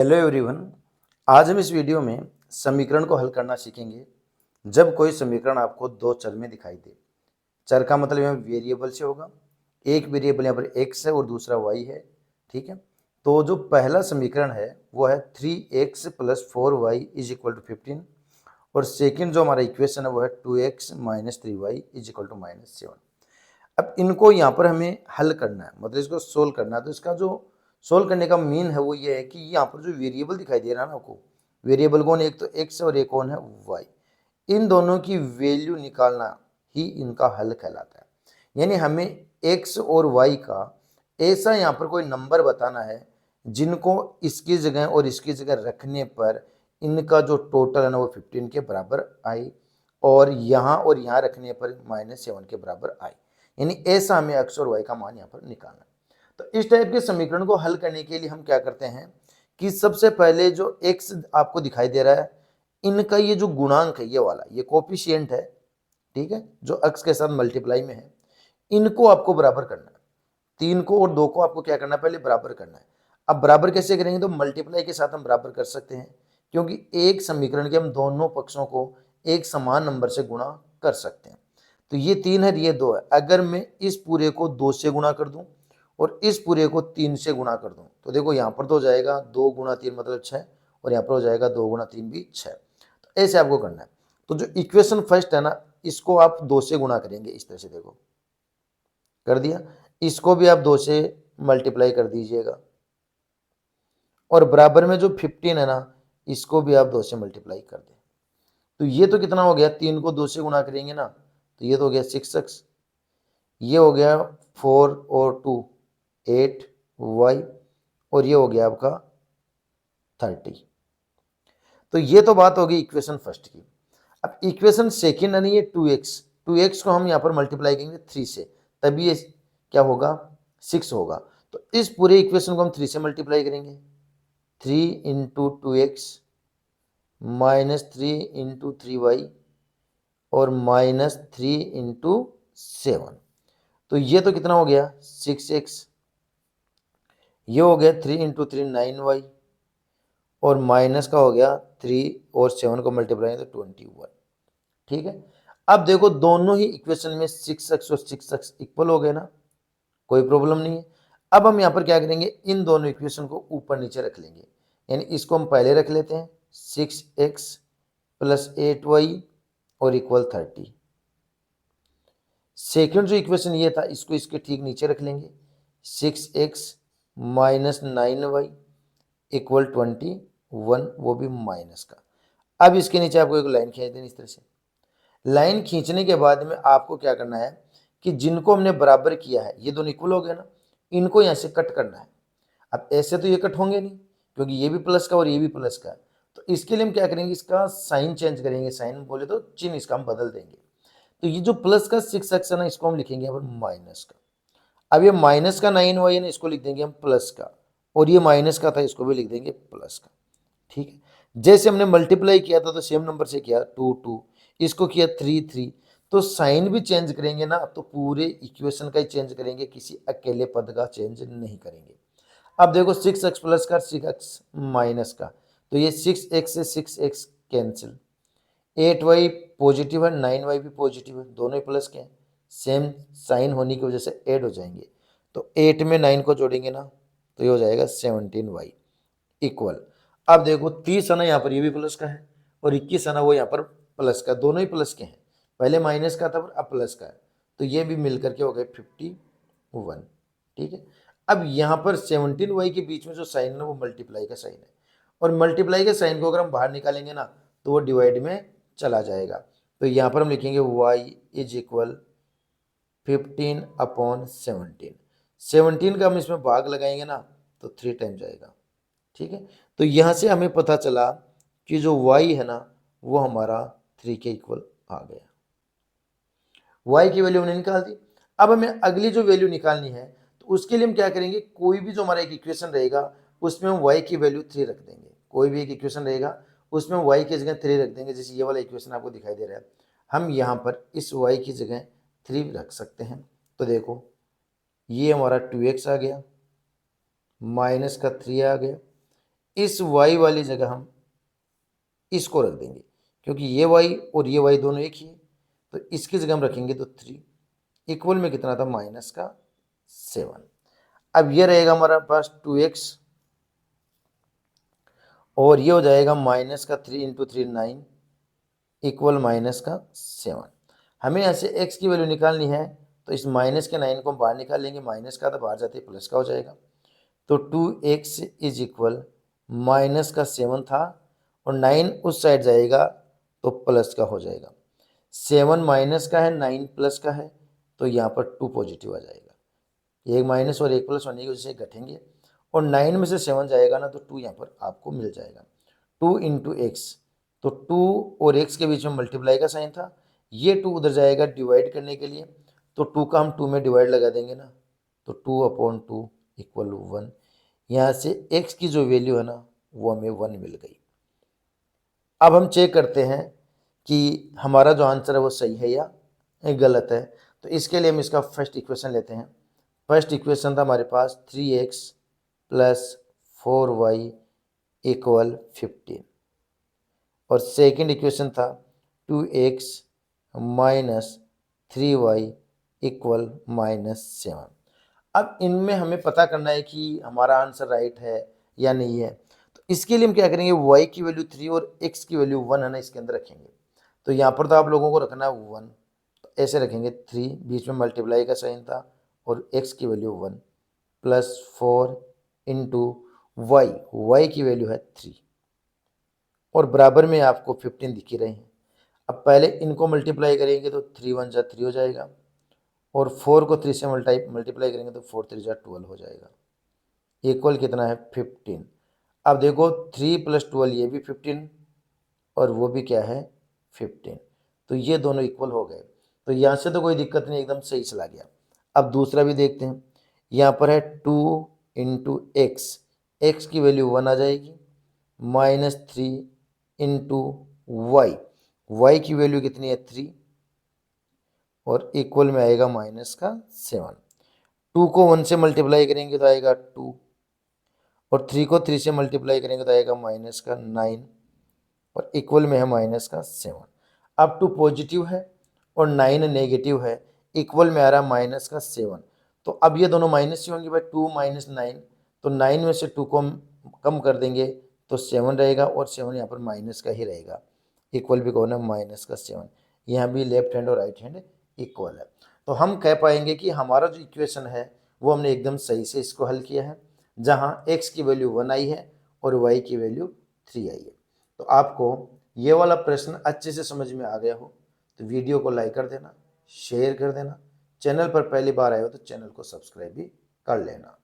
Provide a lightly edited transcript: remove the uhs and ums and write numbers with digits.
Hello everyone. आज हम इस वीडियो में समीकरण को हल करना सीखेंगे। जब कोई समीकरण आपको दो चर में दिखाई दे, चर का मतलब यहाँ वेरिएबल से होगा। एक वेरिएबल यहाँ पर x है और दूसरा y है। ठीक है, तो जो पहला समीकरण है वो है 3x + 4y = 15 और सेकंड जो हमारा इक्वेशन है वो है 2x - 3y = -7। अब इनको यहाँ पर हमें हल करना है, मतलब इसको सोल्व करना है। तो इसका जो सोल्व करने का मीन है वो ये है कि यहाँ पर जो वेरिएबल दिखाई दे रहा है ना आपको, वेरिएबल कौन है, एक तो x है और एक कौन है y। इन दोनों की वैल्यू निकालना ही इनका हल कहलाता है। यानी हमें x और y का ऐसा यहाँ पर कोई नंबर बताना है जिनको इसकी जगह और इसकी जगह रखने पर इनका जो टोटल है ना वो 15 के बराबर आए और यहाँ रखने पर -7 के बराबर आए। यानी ऐसा हमें x और y का मान यहाँ पर निकालना है। तो इस टाइप के समीकरण को हल करने के लिए हम क्या करते हैं कि सबसे पहले जो x आपको दिखाई दे रहा है, इनका ये जो गुणांक है, ये वाला ये कोफिशिएंट है, ठीक है, जो x के साथ मल्टीप्लाई में है, इनको आपको बराबर करना है। 3 को और 2 को आपको क्या करना है, पहले बराबर करना है। अब बराबर कैसे करेंगे, तो मल्टीप्लाई के साथ हम बराबर कर सकते हैं, क्योंकि एक समीकरण के हम दोनों पक्षों को एक समान नंबर से गुणा कर सकते हैं। तो ये 3 है, ये 2 है। अगर मैं इस पूरे को 2 से गुणा कर दूं और इस पूरे को 3 से गुणा कर दूं, तो देखो यहाँ पर तो हो जाएगा 2 × 3 मतलब 6 और यहाँ पर हो जाएगा 2 × 3 भी 6। तो ऐसे आपको करना है। तो जो इक्वेशन फर्स्ट है ना, इसको आप 2 से गुणा करेंगे, इस तरह से देखो कर दिया। इसको भी आप 2 से मल्टीप्लाई कर दीजिएगा और बराबर में जो 15 है ना, इसको भी आप 2 से मल्टीप्लाई कर दें। तो ये तो कितना हो गया, 3 को 2 से गुणा करेंगे ना, तो ये तो हो गया 6x, ये हो गया 4 और 2 8y और ये हो गया आपका 30। तो ये तो बात होगी इक्वेशन फर्स्ट की। अब इक्वेशन सेकेंड है ना, ये 2x को हम यहाँ पर मल्टीप्लाई करेंगे 3 से, तभी ये क्या होगा, 6 होगा। तो इस पूरे इक्वेशन को हम 3 से मल्टीप्लाई करेंगे, 3 × 2x -3 × 3y और -3 × 7। तो ये तो कितना हो गया 6x, ये हो गया 3 × 3 9y और माइनस का हो गया 3 और 7 को मल्टीप्लाई तो 21। ठीक है, अब देखो दोनों ही इक्वेशन में 6x और 6x इक्वल हो गए ना, कोई प्रॉब्लम नहीं है। अब हम यहाँ पर क्या करेंगे, इन दोनों इक्वेशन को ऊपर नीचे रख लेंगे। यानी इसको हम पहले रख लेते हैं 6x + 8y और इक्वल 30। सेकेंड जो इक्वेशन ये था, इसको इसके ठीक नीचे रख लेंगे 6x - 9y इक्वल 21, वो भी माइनस का। अब इसके नीचे आपको एक लाइन खींच देनी, इस तरह से लाइन खींचने के बाद में आपको क्या करना है कि जिनको हमने बराबर किया है, ये दोनों इक्वल हो गए ना, इनको यहाँ से कट करना है। अब ऐसे तो ये कट होंगे नहीं, क्योंकि ये भी प्लस का और ये भी प्लस का है। तो इसके लिए हम क्या करेंगे, इसका साइन चेंज करेंगे, साइन बोले तो चिन्ह इसका हम बदल देंगे। तो ये जो प्लस का 6x है ना, इसको हम लिखेंगे यहाँ पर माइनस का। अब ये माइनस का 9y है ना, इसको लिख देंगे हम प्लस का, और ये माइनस का था, इसको भी लिख देंगे प्लस का। ठीक है, जैसे हमने मल्टीप्लाई किया था तो सेम नंबर से किया 2 2, इसको किया 3 3, तो साइन भी चेंज करेंगे ना, तो पूरे इक्वेशन का ही चेंज करेंगे, किसी अकेले पद का चेंज नहीं करेंगे। अब देखो 6x प्लस का 6x माइनस का, तो ये 6x से 6x कैंसिल, 8y पॉजिटिव है, 9y भी पॉजिटिव है, दोनों ही प्लस के हैं, सेम साइन होने की वजह से ऐड हो जाएंगे। तो 8 में 9 को जोड़ेंगे ना, तो ये हो जाएगा 17y इक्वल। अब देखो 30 है ना, यहाँ पर ये भी प्लस का है और 21 है ना, वो यहाँ पर प्लस का, दोनों ही प्लस के हैं, पहले माइनस का था अब प्लस का है, तो ये भी मिलकर के हो गए 51। ठीक है, अब यहाँ पर 17y के बीच में जो साइन है वो मल्टीप्लाई का साइन है, और मल्टीप्लाई के साइन को अगर हम बाहर निकालेंगे ना, तो वो डिवाइड में चला जाएगा। तो यहाँ पर हम लिखेंगे y = 15/17। 17 का हम इसमें भाग लगाएंगे ना, तो 3 टाइम जाएगा। ठीक है, तो यहाँ से हमें पता चला कि जो y है ना, वो हमारा 3 के इक्वल आ गया। y की वैल्यू हमने निकाल दी। अब हमें अगली जो वैल्यू निकालनी है, तो उसके लिए हम क्या करेंगे, कोई भी जो हमारा एक इक्वेशन रहेगा उसमें हम y की वैल्यू 3 रख देंगे। कोई भी एक इक्वेशन रहेगा उसमें y की जगह 3 रख देंगे। जैसे ये वाला इक्वेशन आपको दिखाई दे रहा है, हम यहाँ पर इस y की जगह 3 रख सकते हैं। तो देखो ये हमारा 2x आ गया, माइनस का 3 आ गया, इस y वाली जगह हम इसको रख देंगे, क्योंकि ये y और ये y दोनों एक ही है, तो इसकी जगह हम रखेंगे तो 3 इक्वल में कितना था -7। अब ये रहेगा हमारा पास 2x और ये हो जाएगा -3 × 3 9 इक्वल -7। हमें यहाँ से x की वैल्यू निकालनी है, तो इस माइनस के 9 को हम बाहर निकाल लेंगे, माइनस का तो बाहर जाते ही प्लस का हो जाएगा, तो 2x इज इक्वल -7 था और 9 उस साइड जाएगा तो प्लस का हो जाएगा। 7 माइनस का है, 9 प्लस का है, तो यहाँ पर 2 पॉजिटिव आ जाएगा। एक माइनस और एक प्लस होने की वजह से घटेंगे और 9 में से 7 जाएगा ना, तो 2 यहाँ पर आपको मिल जाएगा। 2 × x, तो 2 और x के बीच में मल्टीप्लाई का साइन था, ये 2 उधर जाएगा डिवाइड करने के लिए, तो 2 का हम 2 में डिवाइड लगा देंगे ना, तो 2/2 इक्वल 1। यहाँ से x की जो वैल्यू है ना वो हमें 1 मिल गई। अब हम चेक करते हैं कि हमारा जो आंसर है वो सही है या गलत है। तो इसके लिए हम इसका फर्स्ट इक्वेशन लेते हैं। फर्स्ट इक्वेशन था हमारे पास 3x + 4y = 15 और सेकंड इक्वेशन था 2x - 3y = -7। अब इनमें हमें पता करना है कि हमारा आंसर राइट है या नहीं है। तो इसके लिए हम क्या करेंगे, y की वैल्यू 3 और x की वैल्यू 1 है ना, इसके अंदर रखेंगे। तो यहाँ पर तो आप लोगों को रखना है 1, तो ऐसे रखेंगे 3, बीच में मल्टीप्लाई का साइन था और x की वैल्यू 1 + 4 × y की वैल्यू है 3 और बराबर में आपको 15 दिख ही रहे हैं। अब पहले इनको मल्टीप्लाई करेंगे तो 3 × 1 = 3 हो जाएगा और 4 को 3 से मल्टीप्लाई करेंगे तो 4 × 3 = 12 हो जाएगा। इक्वल कितना है 15। अब देखो 3 + 12 ये भी 15 और वो भी क्या है 15, तो ये दोनों इक्वल हो गए। तो यहाँ से तो कोई दिक्कत नहीं, एकदम सही चला गया। अब दूसरा भी देखते हैं। यहाँ पर है 2 × x की वैल्यू 1 आ जाएगी, -3 × y की वैल्यू कितनी है 3 और इक्वल में आएगा -7। 2 को 1 से मल्टीप्लाई करेंगे तो आएगा 2 और 3 को 3 से मल्टीप्लाई करेंगे तो आएगा -9 और इक्वल में है -7। अब 2 पॉजिटिव है और 9 नेगेटिव है, इक्वल में आ रहा है -7। तो अब ये दोनों माइनस ही होंगे भाई, 2 - 9, तो 9 में से 2 को हम कम कर देंगे तो 7 रहेगा और 7 यहाँ पर माइनस का ही रहेगा, इक्वल भी कौन है -7। यहाँ भी लेफ्ट हैंड और राइट हैंड इक्वल है। तो हम कह पाएंगे कि हमारा जो इक्वेशन है वो हमने एकदम सही से इसको हल किया है, जहाँ x की वैल्यू 1 आई है और y की वैल्यू 3 आई है। तो आपको ये वाला प्रश्न अच्छे से समझ में आ गया हो तो वीडियो को लाइक कर देना, शेयर कर देना, चैनल पर पहली बार आए हो तो चैनल को सब्सक्राइब भी कर लेना।